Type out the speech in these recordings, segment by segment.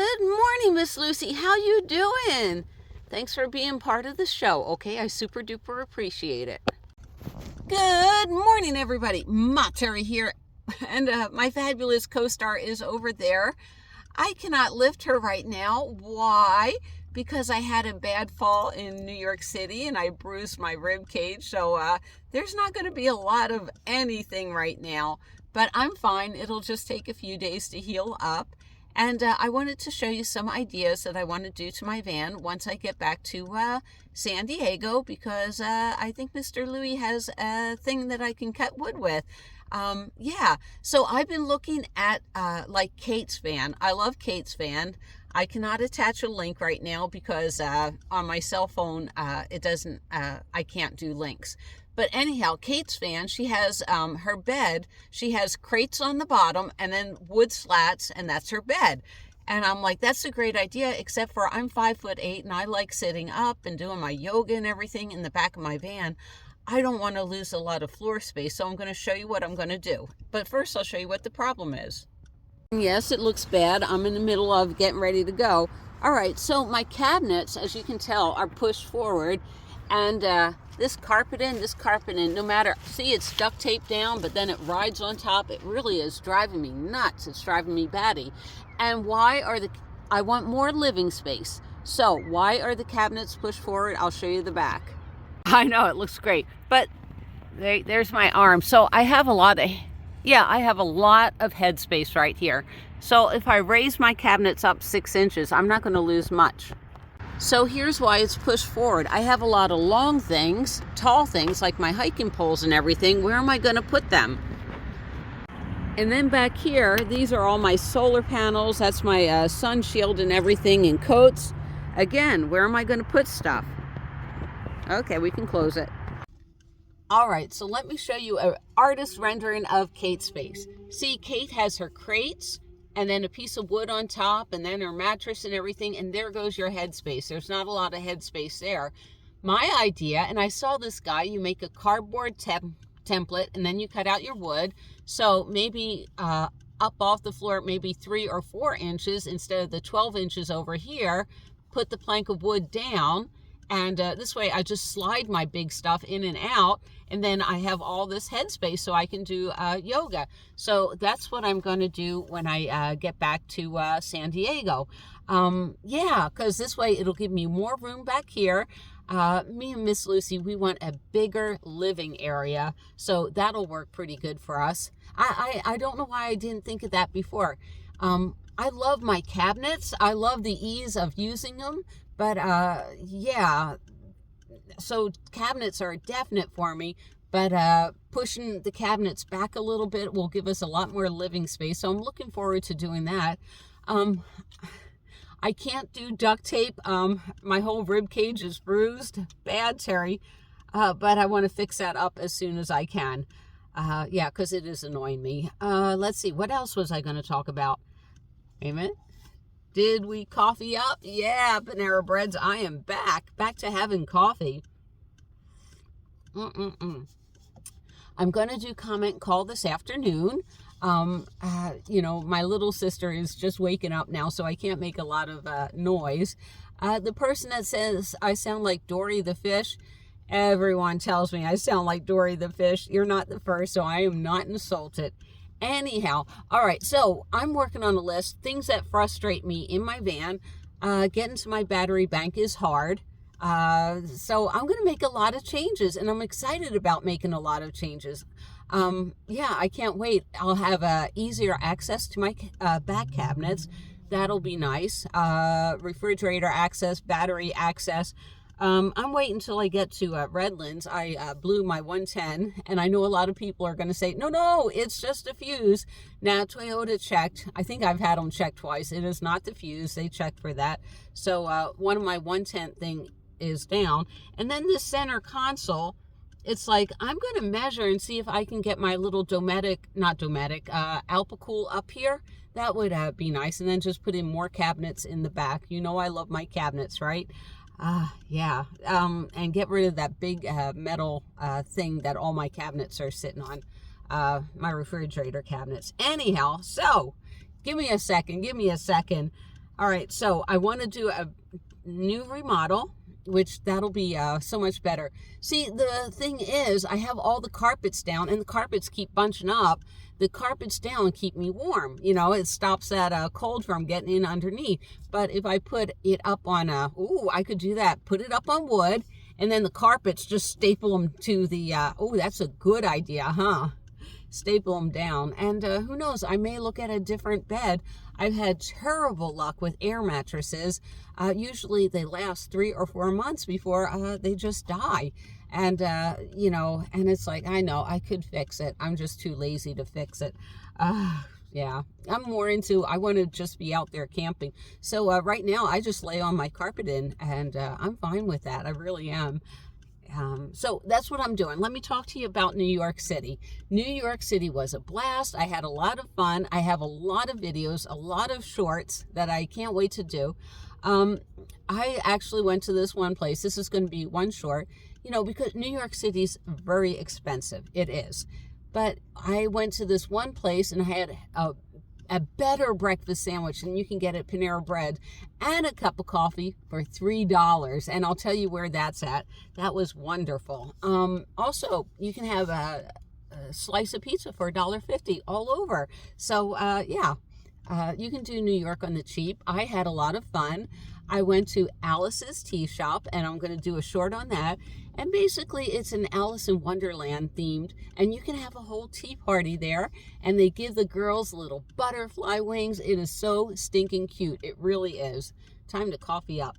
Good morning, Miss Lucy. How you doing? Thanks for being part of the show, okay? I super duper appreciate it. Good morning, everybody. Ma Terry here, and my fabulous co-star is over there. I cannot lift her right now. Why? Because I had a bad fall in New York City and I bruised my rib cage. So there's not going to be a lot of anything right now, but I'm fine. It'll just take a few days to heal up. And I wanted to show you some ideas that I want to do to my van once I get back to San Diego, because I think Mr. Louie has a thing that I can cut wood with. Yeah, so I've been looking at like Kate's van. I love Kate's van. I cannot attach a link right now because on my cell phone it doesn't, I can't do links. But anyhow, Kate's van, she has her bed, she has crates on the bottom and then wood slats, and that's her bed. And I'm like, that's a great idea, except for I'm 5'8" and I like sitting up and doing my yoga and everything in the back of my van. I don't want to lose a lot of floor space, so I'm going to show you what I'm going to do. But first, I'll show you what the problem is. Yes, it looks bad. I'm in the middle of getting ready to go. All right, so my cabinets, as you can tell, are pushed forward. And this carpet in, no matter, see, it's duct taped down, but then it rides on top. It really is driving me nuts. It's driving me batty. And I want more living space. So why are the cabinets pushed forward? I'll show you the back. I know, it looks great, but there's my arm. So I have a lot of headspace right here. So if I raise my cabinets up 6 inches, I'm not going to lose much. So here's why it's pushed forward. I have a lot of long things, tall things, like my hiking poles and everything. Where am I going to put them? And then back here, these are all my solar panels. That's my sun shield and everything in coats. Again, where am I going to put stuff? Okay, we can close it. All right, so let me show you an artist rendering of Kate's space. See, Kate has her crates and then a piece of wood on top and then her mattress and everything, and there goes your headspace. There's not a lot of headspace there. My idea, and I saw this guy, you make a cardboard template and then you cut out your wood. So maybe up off the floor, maybe 3 or 4 inches instead of the 12 inches over here, put the plank of wood down. And this way I just slide my big stuff in and out, and then I have all this headspace so I can do yoga. So that's what I'm going to do when I get back to San Diego. Yeah, because this way it'll give me more room back here. Me and Miss Lucy, we want a bigger living area, so that'll work pretty good for us. I don't know why I didn't think of that before. I love my cabinets. I love the ease of using them. But yeah, so cabinets are definite for me, but pushing the cabinets back a little bit will give us a lot more living space. So I'm looking forward to doing that. I can't do duct tape. My whole rib cage is bruised. Bad, Terry. But I want to fix that up as soon as I can. Yeah, because it is annoying me. Let's see, what else was I going to talk about? Wait a minute. Did we coffee up? Yeah, Panera Breads. I am back to having coffee. I'm going to do comment call this afternoon. You know, my little sister is just waking up now, so I can't make a lot of noise. The person that says I sound like Dory the fish, everyone tells me I sound like Dory the fish. You're not the first, so I am not insulted. Anyhow, all right, so I'm working on a list, things that frustrate me in my van. Getting to my battery bank is hard. So I'm going to make a lot of changes, and I'm excited about making a lot of changes. Yeah, I can't wait. I'll have easier access to my back cabinets. That'll be nice. Refrigerator access, battery access. I'm waiting until I get to Redlands. I blew my 110, and I know a lot of people are going to say, no, it's just a fuse. Now, Toyota checked. I think I've had them checked twice. It is not the fuse. They checked for that. So one of my 110 thing is down. And then this center console, it's like, I'm going to measure and see if I can get my little Alpacool up here. That would be nice. And then just put in more cabinets in the back. You know I love my cabinets, right? Yeah, and get rid of that big metal thing that all my cabinets are sitting on, my refrigerator cabinets. Anyhow, so give me a second. All right, so I want to do a new remodel, which that'll be so much better. See, the thing is, I have all the carpets down, and the carpets keep bunching up. The carpets down keep me warm. You know, it stops that cold from getting in underneath. But if I put it up on I could do that. Put it up on wood, and then the carpets, just staple them to the, that's a good idea, huh? Staple them down. And who knows, I may look at a different bed. I've had terrible luck with air mattresses. Usually they last 3 or 4 months before they just die. And, and it's like, I know I could fix it. I'm just too lazy to fix it. Yeah, I'm more into, I want to just be out there camping. So right now I just lay on my carpet and I'm fine with that. I really am. So that's what I'm doing. Let me talk to you about New York City. New York City was a blast. I had a lot of fun. I have a lot of videos, a lot of shorts that I can't wait to do. I actually went to this one place. This is going to be one short, because New York City's very expensive. It is. But I went to this one place and I had a better breakfast sandwich than you can get at Panera Bread and a cup of coffee for $3. And I'll tell you where that's at. That was wonderful. Also, you can have a slice of pizza for $1.50 all over. So, you can do New York on the cheap. I had a lot of fun. I went to Alice's Tea Shop, and I'm going to do a short on that. And basically, it's an Alice in Wonderland themed, and you can have a whole tea party there, and they give the girls little butterfly wings. It is so stinking cute. It really is. Time to coffee up.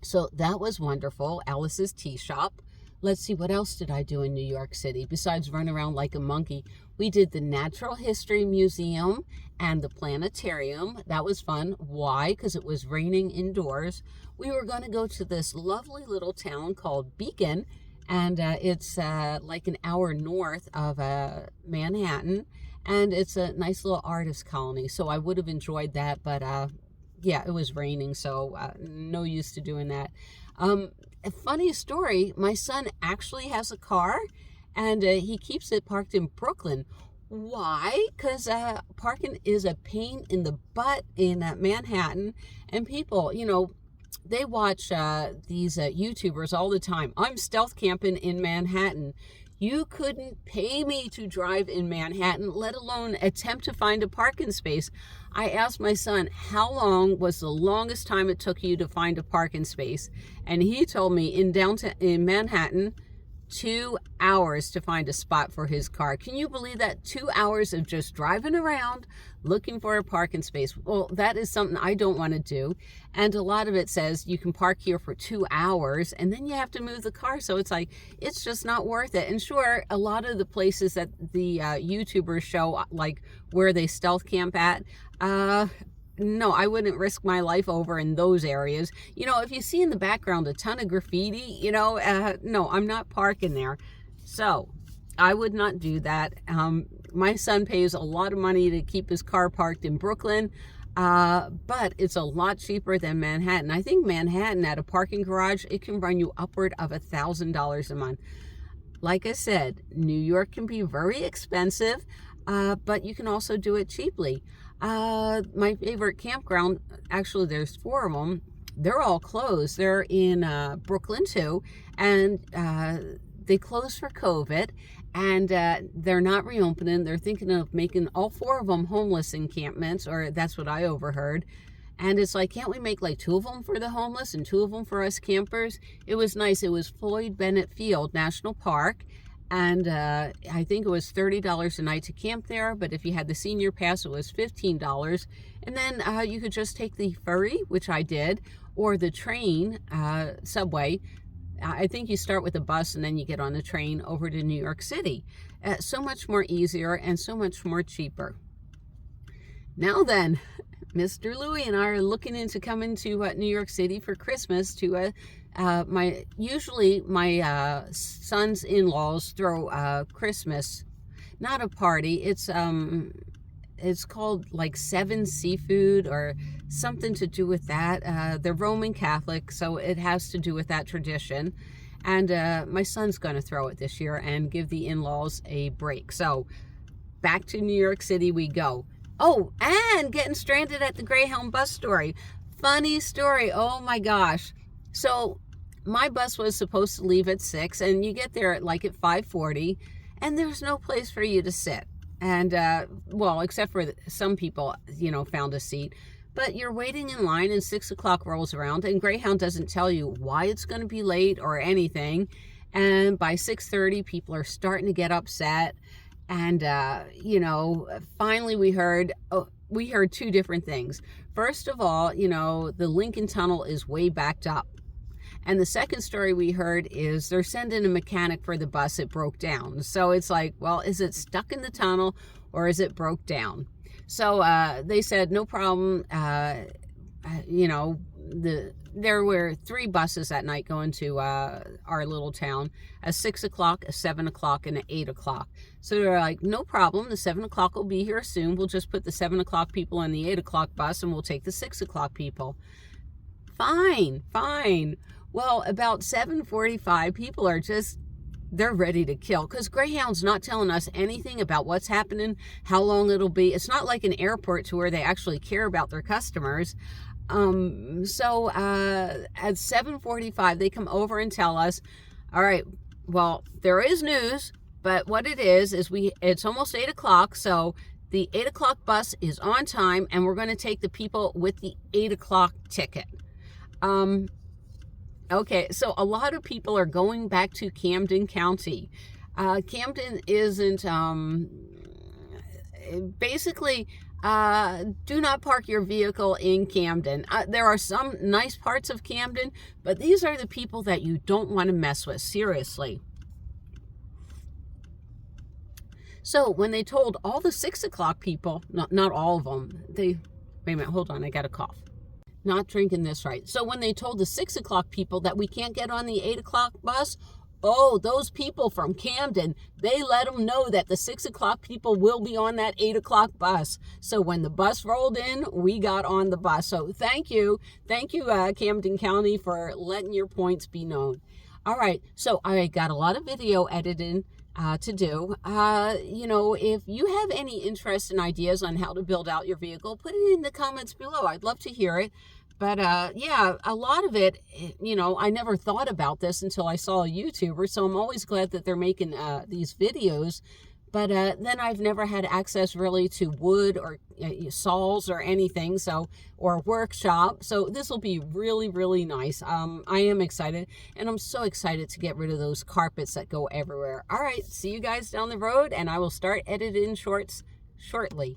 So that was wonderful, Alice's Tea Shop. Let's see, what else did I do in New York City besides run around like a monkey? We did the Natural History Museum and the planetarium. That was fun. Why? Because it was raining indoors. We were going to go to this lovely little town called Beacon, and it's like an hour north of Manhattan, and it's a nice little artist colony. So I would have enjoyed that, but yeah, it was raining, so no use to doing that. A funny story, my son actually has a car, and he keeps it parked in Brooklyn. Why? Because parking is a pain in the butt in Manhattan, and people, they watch these YouTubers all the time. I'm stealth camping in Manhattan. You couldn't pay me to drive in Manhattan, let alone attempt to find a parking space. I asked my son, how long was the longest time it took you to find a parking space? And he told me in Manhattan, 2 hours to find a spot for his car. Can you believe that? 2 hours of just driving around looking for a parking space. Well, that is something I don't want to do. And a lot of it says you can park here for 2 hours and then you have to move the car. So it's like, it's just not worth it. And sure, a lot of the places that the YouTubers show, like where they stealth camp at, no, I wouldn't risk my life over in those areas. If you see in the background a ton of graffiti, no, I'm not parking there. So I would not do that. My son pays a lot of money to keep his car parked in Brooklyn, but it's a lot cheaper than Manhattan. I think Manhattan at a parking garage, it can run you upward of $1,000 a month. Like I said, New York can be very expensive, but you can also do it cheaply. My favorite campground, actually there's 4 of them. They're all closed. They're in Brooklyn too, and they closed for COVID, and they're not reopening. They're thinking of making all 4 of them homeless encampments, or that's what I overheard. And it's like, can't we make like 2 of them for the homeless and 2 of them for us campers? It was nice. It was Floyd Bennett Field National Park. And I think it was $30 a night to camp there. But if you had the senior pass, it was $15. And then you could just take the ferry, which I did, or the train, subway. I think you start with a bus and then you get on the train over to New York City. So much more easier and so much more cheaper. Now then, Mr. Louie and I are looking into coming to New York City for Christmas to my son's in-laws throw Christmas, not a party. It's called like Seven Seafood or something to do with that. They're Roman Catholic, so it has to do with that tradition. And my son's going to throw it this year and give the in-laws a break. So back to New York City we go. Oh, and getting stranded at the Greyhound bus story. Funny story. Oh my gosh. So my bus was supposed to leave at 6, and you get there at 5:40, and there's no place for you to sit. And well, except for some people, found a seat. But you're waiting in line, and 6 o'clock rolls around, and Greyhound doesn't tell you why it's going to be late or anything. And by 6:30, people are starting to get upset. And finally we heard two different things. First of all, the Lincoln Tunnel is way backed up. And the second story we heard is they're sending a mechanic for the bus. It broke down. So it's like, well, is it stuck in the tunnel or is it broke down? So they said, no problem. There were 3 buses that night going to our little town, a 6 o'clock, a 7 o'clock, and an 8 o'clock. So they're like, no problem. The 7 o'clock will be here soon. We'll just put the 7 o'clock people on the 8 o'clock bus, and we'll take the 6 o'clock people. Fine. Well, about 7:45, people are they're ready to kill, because Greyhound's not telling us anything about what's happening, how long it'll be. It's not like an airport to where they actually care about their customers. So at 7:45, they come over and tell us, all right, well, there is news, but what it is it's almost 8 o'clock. So the 8 o'clock bus is on time, and we're going to take the people with the 8 o'clock ticket. Okay, so a lot of people are going back to Camden County. Camden isn't, basically, do not park your vehicle in Camden. There are some nice parts of Camden, but these are the people that you don't want to mess with, seriously. So when they told all the 6 o'clock people, not all of them, wait a minute, hold on, I got a cough. Not drinking this right. So when they told the 6 o'clock people that we can't get on the 8 o'clock bus, oh, those people from Camden, they let them know that the 6 o'clock people will be on that 8 o'clock bus. So when the bus rolled in, we got on the bus. So thank you, Camden County, for letting your points be known. All right, so I got a lot of video editing to do. If you have any interest and ideas on how to build out your vehicle, put it in the comments below. I'd love to hear it. But yeah, a lot of it, I never thought about this until I saw a YouTuber. So I'm always glad that they're making these videos. But then I've never had access really to wood or saws or anything, or workshop. So this will be really, really nice. I am excited, and I'm so excited to get rid of those carpets that go everywhere. All right, see you guys down the road, and I will start editing shorts shortly.